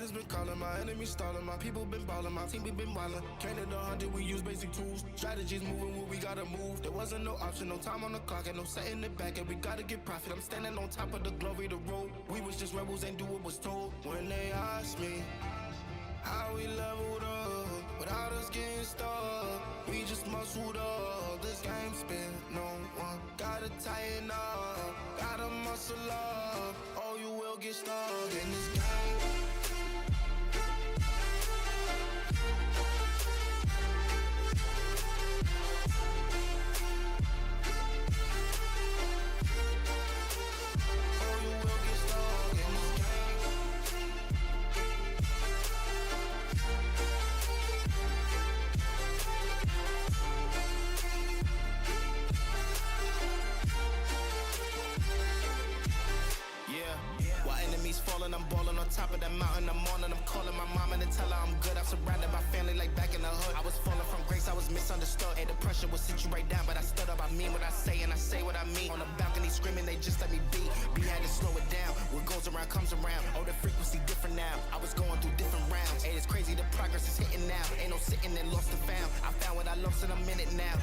haters been calling, my enemies stalling, my people been balling, my team we been wildin'. Counted 100, we use basic tools. Strategies moving where we gotta move. There wasn't no option, no time on the clock, and no setting it back, and we gotta get profit. I'm standing on top of the glory, the road. We was just rebels, ain't do what was told. When they asked me how we leveled up, without us getting stuck, we just muscled up. This game spin, no one gotta tighten up, gotta muscle up, or you will get stuck in this game. Falling, I'm balling on top of that mountain. I'm on and I'm calling my mama to tell her I'm good. I'm surrounded by family like back in the hood. I was falling from grace, I was misunderstood. Hey, the pressure will sit you right down, but I stood up. I mean what I say and I say what I mean. On the balcony screaming, they just let me be. We had to slow it down. What goes around comes around. Oh, the frequency different now. I was going through different rounds. Hey, it's crazy, the progress is hitting now. Ain't no sitting there lost and found. I found what I lost in a minute now.